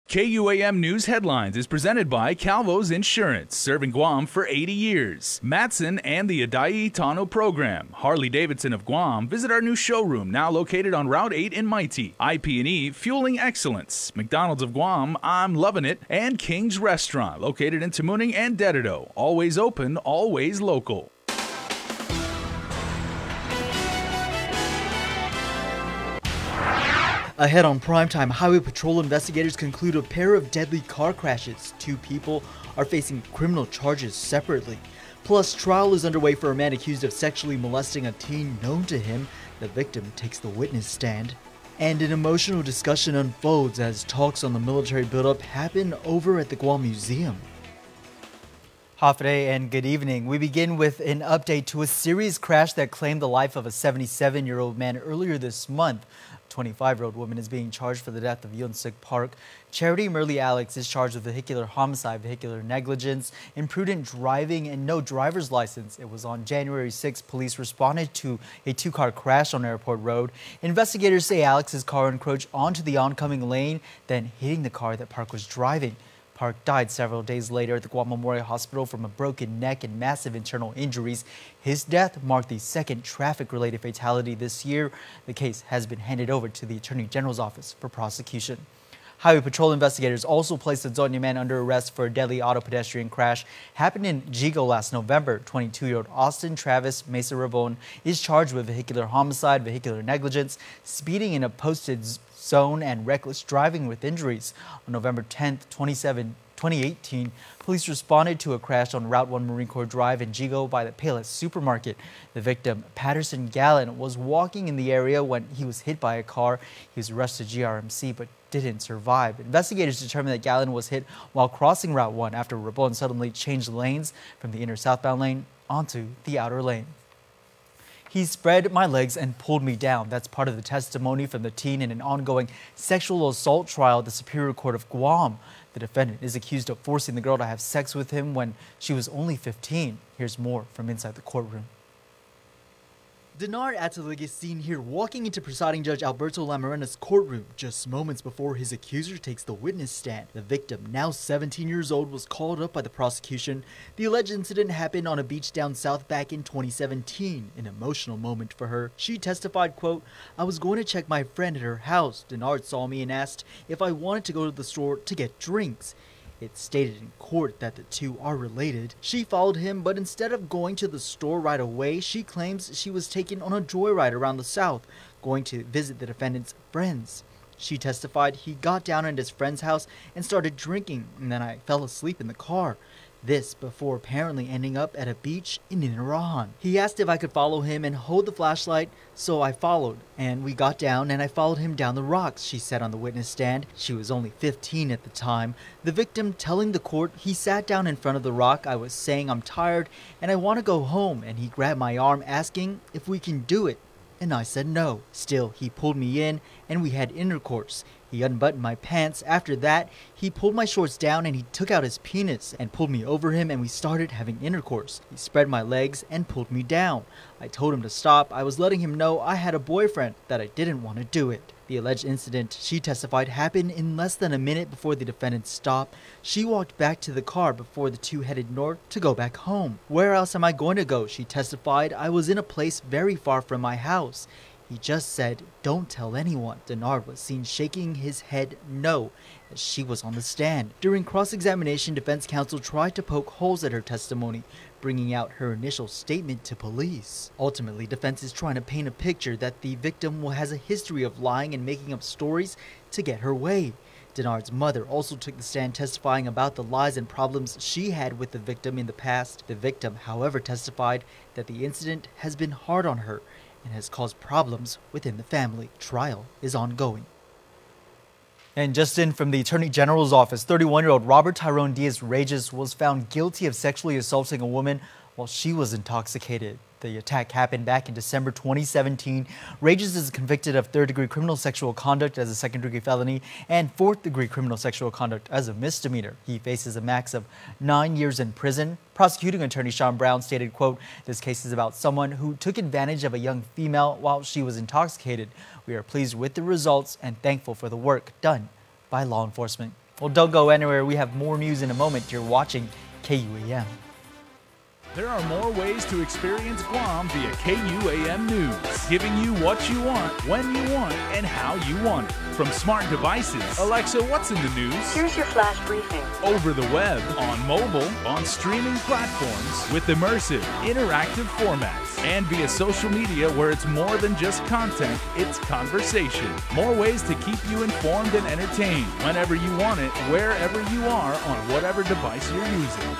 KUAM News Headlines is presented by Calvo's Insurance, serving Guam for 80 years. Matson and the Adai Tano program. Harley-Davidson of Guam, visit our new showroom now located on Route 8 in Mighty. IP&E, fueling excellence. McDonald's of Guam, I'm loving it. And King's Restaurant, located in Tamuning and Dededo. Always open, always local. Ahead on Primetime, Highway Patrol investigators conclude a pair of deadly car crashes. 2 people are facing criminal charges separately. Plus, trial is underway for a man accused of sexually molesting a teen known to him. The victim takes the witness stand. And an emotional discussion unfolds as talks on the military buildup happen over at the Guam Museum. Hafa and good evening. We begin with an update to a serious crash that claimed the life of a 77-year-old man earlier this month. A 25-year-old woman is being charged for the death of Yunsuk Park. Charity Merle Alex is charged with vehicular homicide, vehicular negligence, imprudent driving, and no driver's license. It was on January 6th. Police responded to a 2-car crash on Airport Road. Investigators say Alex's car encroached onto the oncoming lane, then hitting the car that Park was driving. Park died several days later at the Guam Memorial Hospital from a broken neck and massive internal injuries. His death marked the second traffic-related fatality this year. The case has been handed over to the Attorney General's office for prosecution. Highway Patrol investigators also placed a Zonia man under arrest for a deadly auto pedestrian crash happened in Jigo last November. 22-year-old Austin Travis Mesa Rabon is charged with vehicular homicide, vehicular negligence, speeding in a posted zone, and reckless driving with injuries. On November 10, 2018, police responded to a crash on Route 1 Marine Corps Drive in Jigo by the Payless Supermarket. The victim, Patterson Gallen, was walking in the area when he was hit by a car. He was rushed to GRMC but didn't survive. Investigators determined that Gallen was hit while crossing Route 1 after Rabon suddenly changed lanes from the inner southbound lane onto the outer lane. He spread my legs and pulled me down. That's part of the testimony from the teen in an ongoing sexual assault trial at the Superior Court of Guam. The defendant is accused of forcing the girl to have sex with him when she was only 15. Here's more from inside the courtroom. Denard Atalig is seen here walking into presiding judge Alberto Lamorena's courtroom just moments before his accuser takes the witness stand. The victim, now 17 years old, was called up by the prosecution. The alleged incident happened on a beach down south back in 2017, an emotional moment for her. She testified, quote, "I was going to check my friend at her house. Denard saw me and asked if I wanted to go to the store to get drinks. It's stated in court that the two are related. She followed him, but instead of going to the store right away, she claims she was taken on a joyride around the south, going to visit the defendant's friends. She testified he got down at his friend's house and started drinking, and then I fell asleep in the car. This before apparently ending up at a beach in Inarahan. He asked if I could follow him and hold the flashlight, so I followed, and we got down and I followed him down the rocks," she said on the witness stand. She was only 15 at the time. The victim telling the court he sat down in front of the rock. "I was saying I'm tired and I want to go home, and he grabbed my arm asking if we can do it, and I said no. Still, he pulled me in and we had intercourse. He unbuttoned my pants. After that, he pulled my shorts down and he took out his penis and pulled me over him, and we started having intercourse. He spread my legs and pulled me down. I told him to stop. I was letting him know I had a boyfriend, that I didn't want to do it." The alleged incident, she testified, happened in less than a minute before the defendant stopped. She walked back to the car before the two headed north to go back home. "Where else am I going to go?" she testified. "I was in a place very far from my house. He just said, 'Don't tell anyone.'" Denard was seen shaking his head no as she was on the stand. During cross-examination, defense counsel tried to poke holes at her testimony, bringing out her initial statement to police. Ultimately, defense is trying to paint a picture that the victim has a history of lying and making up stories to get her way. Denard's mother also took the stand, testifying about the lies and problems she had with the victim in the past. The victim, however, testified that the incident has been hard on her and has caused problems within the family. Trial is ongoing. And just in from the Attorney General's office, 31-year-old Robert Tyrone Diaz-Regis was found guilty of sexually assaulting a woman while she was intoxicated. The attack happened back in December 2017. Regis is convicted of third-degree criminal sexual conduct as a second-degree felony and fourth-degree criminal sexual conduct as a misdemeanor. He faces a max of 9 years in prison. Prosecuting attorney Sean Brown stated, quote, "This case is about someone who took advantage of a young female while she was intoxicated. We are pleased with the results and thankful for the work done by law enforcement." Well, don't go anywhere. We have more news in a moment. You're watching KUAM. There are more ways to experience Guam via KUAM News, giving you what you want, when you want, and how you want it. From smart devices, Alexa, what's in the news? Here's your flash briefing. Over the web, on mobile, on streaming platforms, with immersive, interactive formats, and via social media where it's more than just content, it's conversation. More ways to keep you informed and entertained whenever you want it, wherever you are, on whatever device you're using.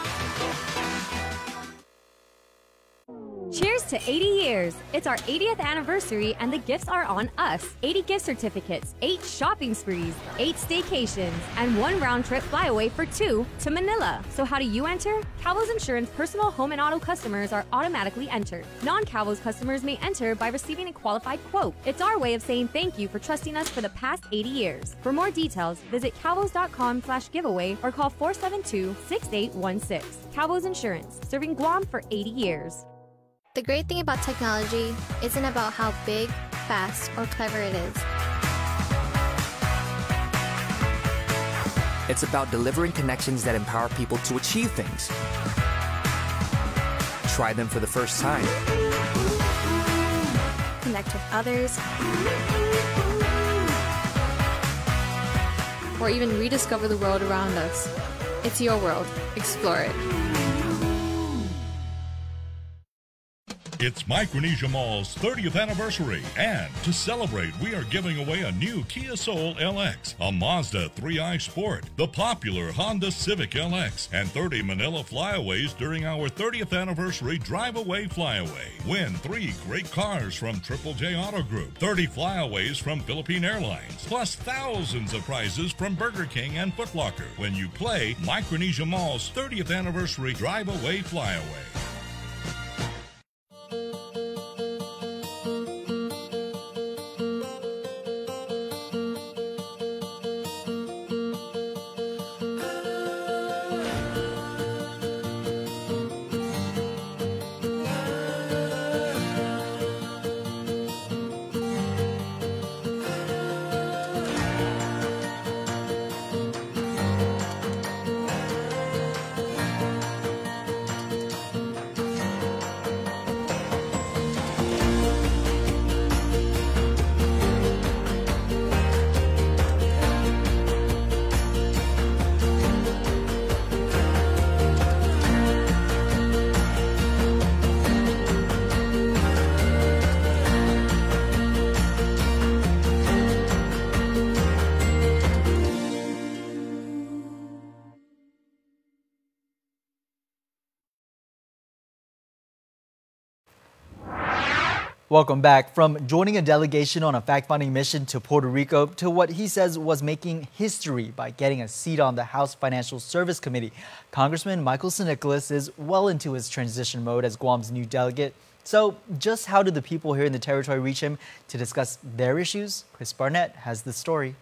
Cheers to 80 years! It's our 80th anniversary and the gifts are on us. 80 gift certificates, 8 shopping sprees, 8 staycations, and 1 round-trip flyaway for 2 to Manila. So how do you enter? Calvo's Insurance personal home and auto customers are automatically entered. Non-Calvo's customers may enter by receiving a qualified quote. It's our way of saying thank you for trusting us for the past 80 years. For more details, visit calvos.com/giveaway or call 472-6816. Calvo's Insurance, serving Guam for 80 years. The great thing about technology isn't about how big, fast, or clever it is. It's about delivering connections that empower people to achieve things. Try them for the first time. Connect with others. Or even rediscover the world around us. It's your world. Explore it. It's Micronesia Mall's 30th anniversary, and to celebrate, we are giving away a new Kia Soul LX, a Mazda 3i Sport, the popular Honda Civic LX, and 30 Manila Flyaways during our 30th anniversary Drive-Away Flyaway. Win 3 great cars from Triple J Auto Group, 30 Flyaways from Philippine Airlines, plus thousands of prizes from Burger King and Foot Locker when you play Micronesia Mall's 30th anniversary Drive-Away Flyaway. Welcome back. From joining a delegation on a fact-finding mission to Puerto Rico to what he says was making history by getting a seat on the House Financial Service Committee, Congressman Michael San Nicolas is well into his transition mode as Guam's new delegate. So just how did the people here in the territory reach him to discuss their issues? Chris Barnett has the story.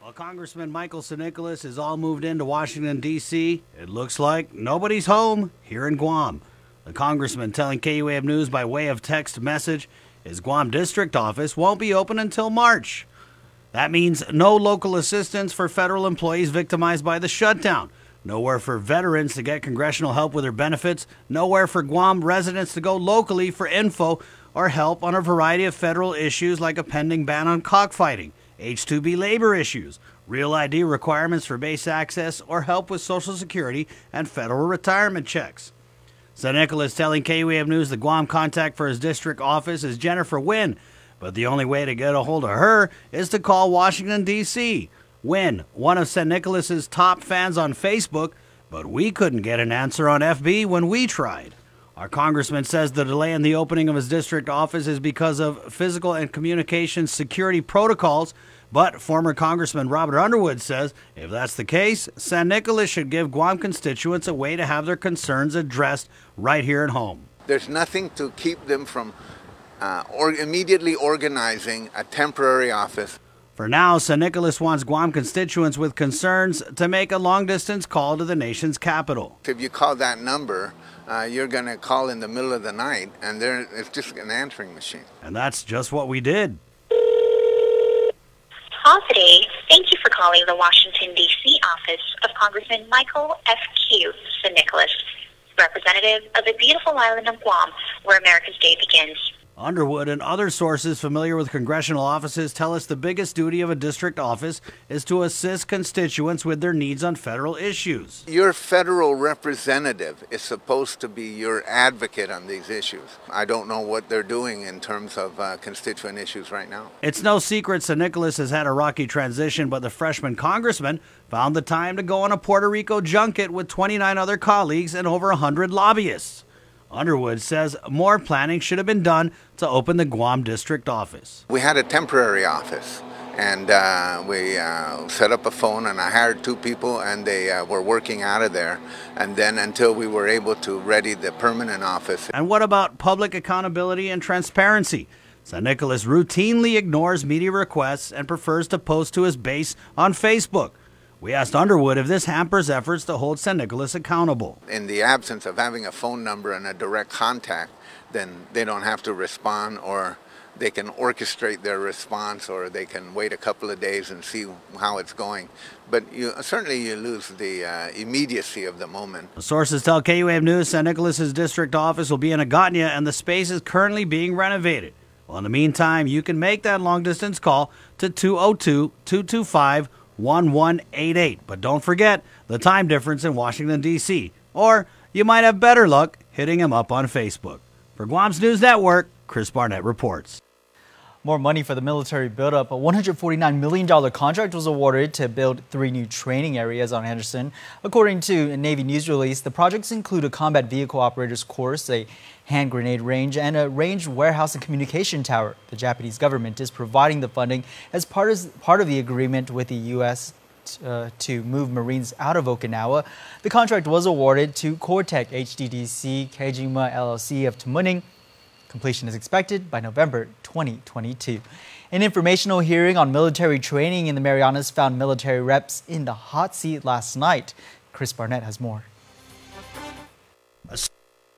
Well, Congressman Michael San Nicolas is all moved into Washington, D.C. It looks like nobody's home here in Guam. The congressman telling KUAM News by way of text message his Guam district office won't be open until March. That means no local assistance for federal employees victimized by the shutdown, nowhere for veterans to get congressional help with their benefits, nowhere for Guam residents to go locally for info or help on a variety of federal issues like a pending ban on cockfighting, H-2B labor issues, real ID requirements for base access, or help with Social Security and federal retirement checks. San Nicolas telling KUAM News the Guam contact for his district office is Jennifer Nguyen, but the only way to get a hold of her is to call Washington, D.C. Nguyen, one of San Nicolas's top fans on Facebook, but we couldn't get an answer on FB when we tried. Our congressman says the delay in the opening of his district office is because of physical and communication security protocols, but former Congressman Robert Underwood says if that's the case, San Nicolas should give Guam constituents a way to have their concerns addressed right here at home. There's nothing to keep them from immediately organizing a temporary office. For now, San Nicolas wants Guam constituents with concerns to make a long-distance call to the nation's capital. If you call that number, you're going to call in the middle of the night, and it's just an answering machine. And that's just what we did. call today. Thank you for calling the Washington, D.C. office of Congressman Michael F.Q. St. Nicholas, representative of the beautiful island of Guam, where America's day begins. Underwood and other sources familiar with congressional offices tell us the biggest duty of a district office is to assist constituents with their needs on federal issues. Your federal representative is supposed to be your advocate on these issues. I don't know what they're doing in terms of constituent issues right now. It's no secret St. Nicholas has had a rocky transition, but the freshman congressman found the time to go on a Puerto Rico junket with 29 other colleagues and over 100 lobbyists. Underwood says more planning should have been done to open the Guam district office. We had a temporary office, and we set up a phone, and I hired 2 people, and they were working out of there, and then until we were able to ready the permanent office. And what about public accountability and transparency? St. Nicholas routinely ignores media requests and prefers to post to his base on Facebook. We asked Underwood if this hampers efforts to hold St. Nicholas accountable. In the absence of having a phone number and a direct contact, then they don't have to respond, or they can orchestrate their response, or they can wait a couple of days and see how it's going. But certainly you lose the immediacy of the moment. Sources tell KUAM News St. Nicholas's district office will be in Agotnia, and the space is currently being renovated. Well, in the meantime, you can make that long-distance call to 202-225-1188. But don't forget the time difference in Washington, D.C. Or you might have better luck hitting him up on Facebook. For Guam's News Network, Chris Barnett reports. More money for the military buildup. A $149 million contract was awarded to build 3 new training areas on Anderson. According to a Navy news release, the projects include a combat vehicle operator's course, a hand grenade range, and a ranged warehouse and communication tower. The Japanese government is providing the funding as part of the agreement with the U.S. to move Marines out of Okinawa. The contract was awarded to Cortec HDDC Kejima LLC of Tamuning. Completion is expected by November 2022. An informational hearing on military training in the Marianas found military reps in the hot seat last night. Chris Barnett has more. A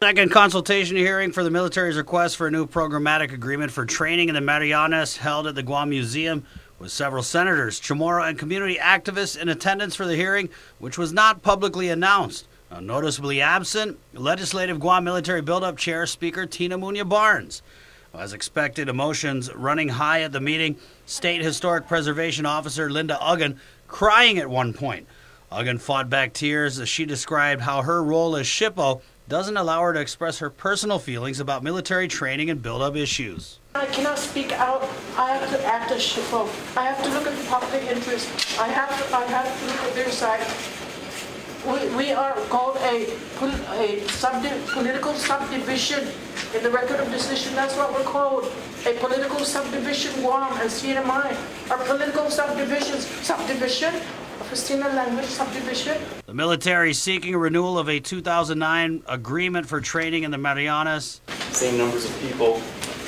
second consultation hearing for the military's request for a new programmatic agreement for training in the Marianas held at the Guam Museum, with several senators, Chamorro, and community activists in attendance for the hearing, which was not publicly announced. Now, noticeably absent, Legislative Guam Military Buildup Chair Speaker Tina Muñoz Barnes. As expected, emotions running high at the meeting. State Historic Preservation Officer Linda Uggan crying at one point. Uggan fought back tears as she described how her role as SHPO doesn't allow her to express her personal feelings about military training and buildup issues. I cannot speak out. I have to act as SHPO. I have to look at the public interest. I have to look at their side. We are called a political subdivision in the record of decision. That's what we're called, a political subdivision. Guam and CNMI are political subdivisions. Subdivision, a Christina language subdivision. The military is seeking a renewal of a 2009 agreement for training in the Marianas. Same numbers of people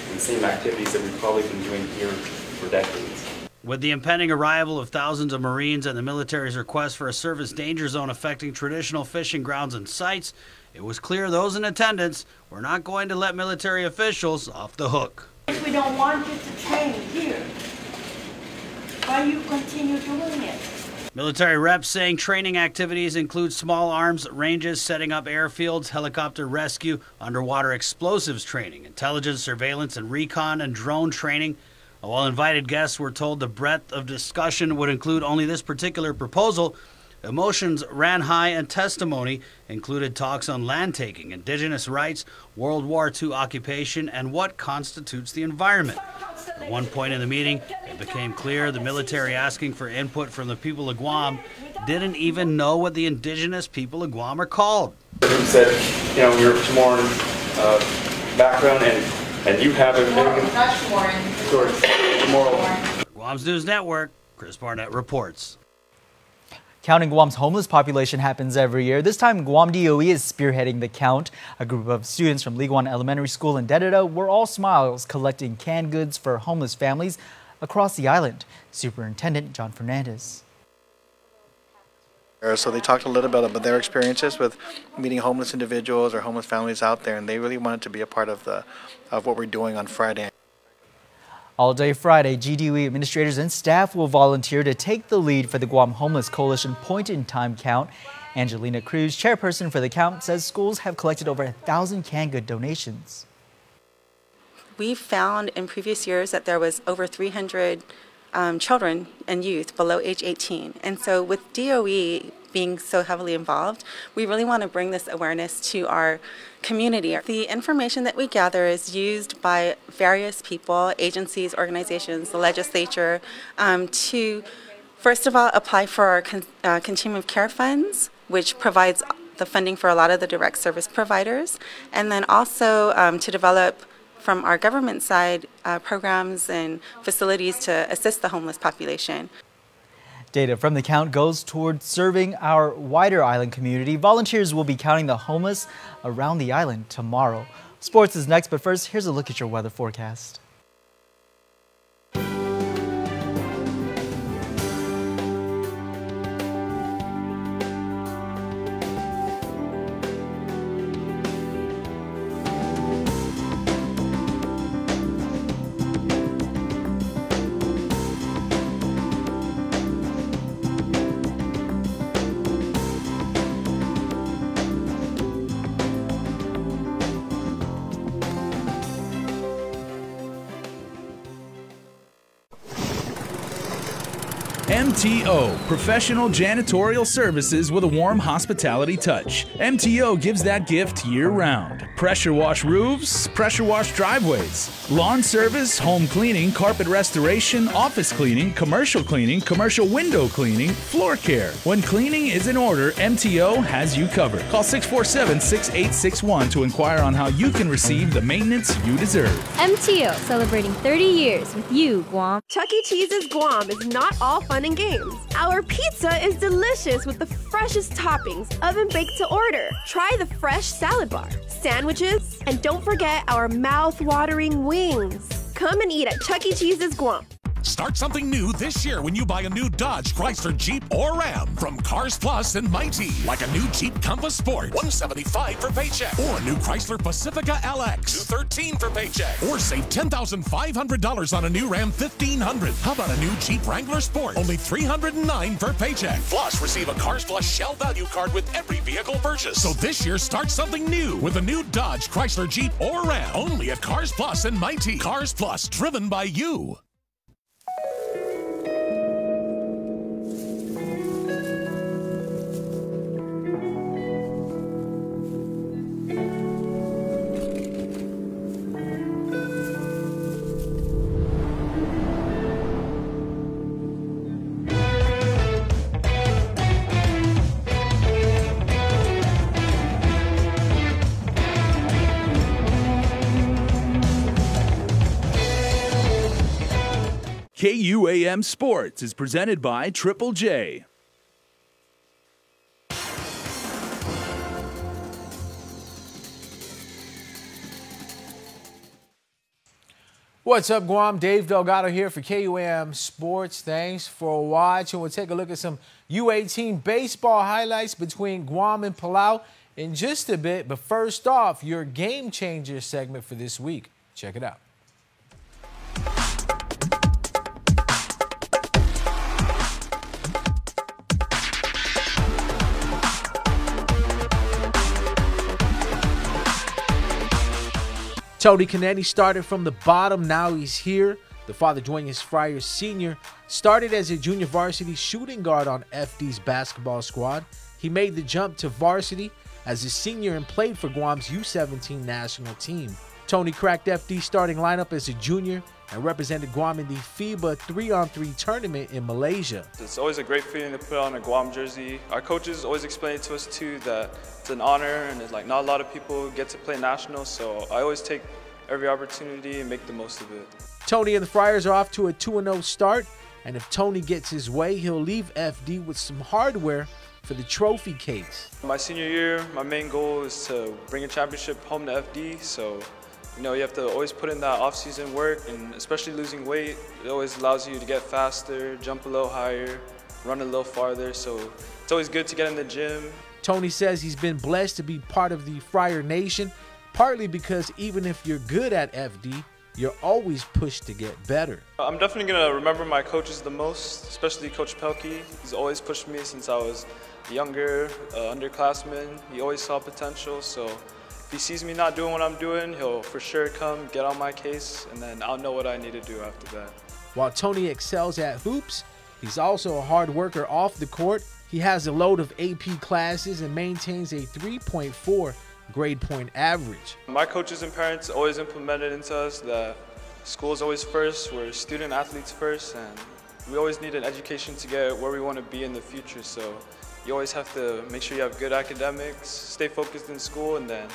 and same activities that we've probably been doing here for decades. With the impending arrival of thousands of Marines and the military's request for a service danger zone affecting traditional fishing grounds and sites, it was clear those in attendance were not going to let military officials off the hook. If we don't want you to train here, why you continue doing it? Military reps saying training activities include small arms ranges, setting up airfields, helicopter rescue, underwater explosives training, intelligence, surveillance, and recon and drone training. While invited guests were told the breadth of discussion would include only this particular proposal, emotions ran high and testimony included talks on land taking, indigenous rights, World War II occupation, and what constitutes the environment. At one point in the meeting, it became clear the military asking for input from the people of Guam didn't even know what the indigenous people of Guam are called. You said, you're Chamorro background and you have a Chamorro. Guam's News Network, Chris Barnett reports. Counting Guam's homeless population happens every year. This time, Guam DOE is spearheading the count. A group of students from Liguan Elementary School in Dededa were all smiles collecting canned goods for homeless families across the island. Superintendent John Fernandez. So they talked a little bit about their experiences with meeting homeless individuals or homeless families out there, and they really wanted to be a part of what we're doing on Friday. All day Friday, GDOE administrators and staff will volunteer to take the lead for the Guam Homeless Coalition point-in-time count. Angelina Cruz, chairperson for the count, says schools have collected over 1,000 canned good donations. We've found in previous years that there was over 300 children and youth below age 18. And so with DOE being so heavily involved, we really want to bring this awareness to our community. The information that we gather is used by various people, agencies, organizations, the legislature, to first of all apply for our continuum of care funds, which provides the funding for a lot of the direct service providers, and then also to develop from our government side programs and facilities to assist the homeless population. Data from the count goes towards serving our wider island community. Volunteers will be counting the homeless around the island tomorrow. Sports is next, but first, here's a look at your weather forecast. MTO, professional janitorial services with a warm hospitality touch. MTO gives that gift year-round. Pressure wash roofs, pressure wash driveways, lawn service, home cleaning, carpet restoration, office cleaning, commercial window cleaning, floor care. When cleaning is in order, MTO has you covered. Call 647-6861 to inquire on how you can receive the maintenance you deserve. MTO, celebrating 30 years with you, Guam. Chuck E. Cheese's Guam is not all fun and games. Our pizza is delicious with the freshest toppings, oven baked to order. Try the fresh salad bar, sandwiches, and don't forget our mouth-watering wings. Come and eat at Chuck E. Cheese's Guam. Start something new this year when you buy a new Dodge, Chrysler, Jeep, or Ram from Cars Plus and Mighty. Like a new Jeep Compass Sport, $175 for paycheck. Or a new Chrysler Pacifica LX, $213 for paycheck. Or save $10,500 on a new Ram 1500. How about a new Jeep Wrangler Sport? Only $309 per paycheck. Plus, receive a Cars Plus Shell Value Card with every vehicle purchase. So this year, start something new with a new Dodge, Chrysler, Jeep, or Ram. Only at Cars Plus and Mighty. Cars Plus, driven by you. KUAM Sports is presented by Triple J. What's up, Guam? Dave Delgado here for KUAM Sports. Thanks for watching. We'll take a look at some U18 baseball highlights between Guam and Palau in just a bit. But first off, your Game Changer segment for this week. Check it out. Tony Canetti started from the bottom, now he's here. The father, Duenas Friars Sr., started as a junior varsity shooting guard on FD's basketball squad. He made the jump to varsity as a senior and played for Guam's U17 national team. Tony cracked FD's starting lineup as a junior and represented Guam in the FIBA 3-on-3 tournament in Malaysia. It's always a great feeling to put on a Guam jersey. Our coaches always explain to us too that it's an honor and it's like not a lot of people get to play nationals, so I always take every opportunity and make the most of it. Tony and the Friars are off to a 2-0 start, and if Tony gets his way, he'll leave FD with some hardware for the trophy case. My senior year, my main goal is to bring a championship home to FD, so you know, you have to always put in that off-season work, and especially losing weight, it always allows you to get faster, jump a little higher, run a little farther, so it's always good to get in the gym. Tony says he's been blessed to be part of the Friar Nation, partly because even if you're good at FD, you're always pushed to get better. I'm definitely going to remember my coaches the most, especially Coach Pelkey. He's always pushed me since I was a younger underclassman. He always saw potential, so if he sees me not doing what I'm doing, he'll for sure come get on my case, and then I'll know what I need to do after that. While Tony excels at hoops, he's also a hard worker off the court. He has a load of AP classes and maintains a 3.4 grade point average. My coaches and parents always implemented into us that school is always first, we're student athletes first, and we always need an education to get where we want to be in the future. So you always have to make sure you have good academics, stay focused in school, and then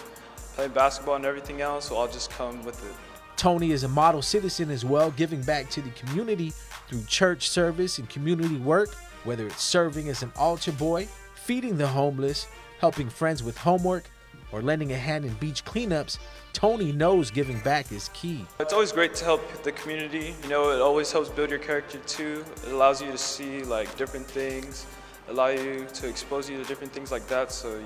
play basketball and everything else will all just come with it. Tony is a model citizen as well, giving back to the community through church service and community work, whether it's serving as an altar boy, feeding the homeless, helping friends with homework, or lending a hand in beach cleanups. Tony knows giving back is key. It's always great to help the community. You know, it always helps build your character too. It allows you to see like different things, allow you to expose you to different things like that, so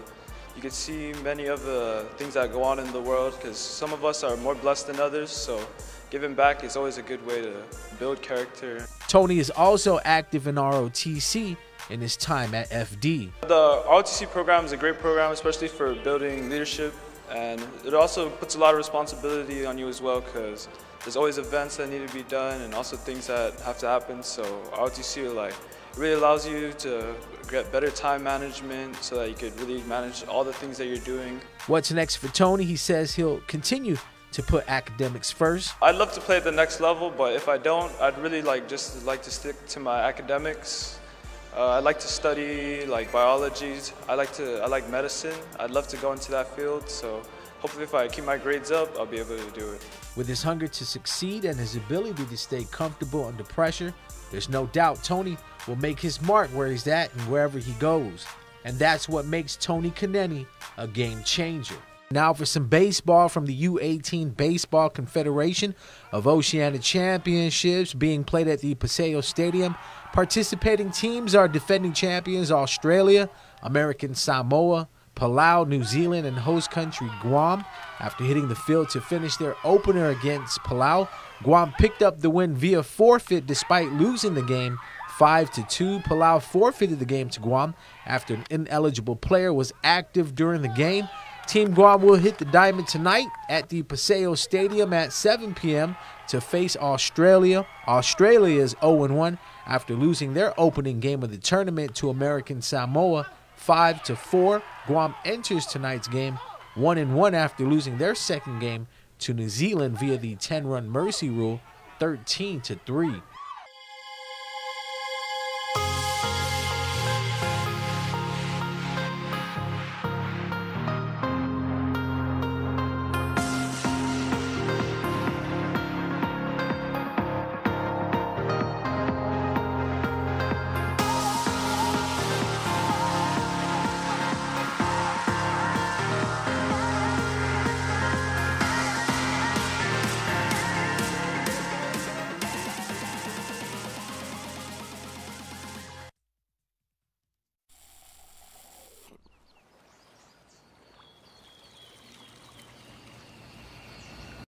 you can see many of the things that go on in the world, because some of us are more blessed than others, so giving back is always a good way to build character. Tony is also active in ROTC in his time at FD. The ROTC program is a great program, especially for building leadership, and it also puts a lot of responsibility on you as well, because there's always events that need to be done and also things that have to happen. So ROTC really allows you to get better time management so that you could really manage all the things that you're doing. What's next for Tony? He says he'll continue to put academics first. I'd love to play at the next level, but if I don't, I'd really just like to stick to my academics. I like to study biology. I like medicine. I'd love to go into that field, so hopefully if I keep my grades up, I'll be able to do it. With his hunger to succeed and his ability to stay comfortable under pressure, there's no doubt Tony will make his mark where he's at and wherever he goes. And that's what makes Tony Kaneni a game changer. Now for some baseball from the U18 Baseball Confederation of Oceania Championships being played at the Paseo Stadium. Participating teams are defending champions Australia, American Samoa, Palau, New Zealand, and host country Guam. After hitting the field to finish their opener against Palau, Guam picked up the win via forfeit despite losing the game 5-2. Palau forfeited the game to Guam after an ineligible player was active during the game. Team Guam will hit the diamond tonight at the Paseo Stadium at 7 p.m. to face Australia. Australia is 0-1 after losing their opening game of the tournament to American Samoa 5-4. Guam enters tonight's game 1-1 after losing their second game to New Zealand via the 10-run mercy rule 13-3.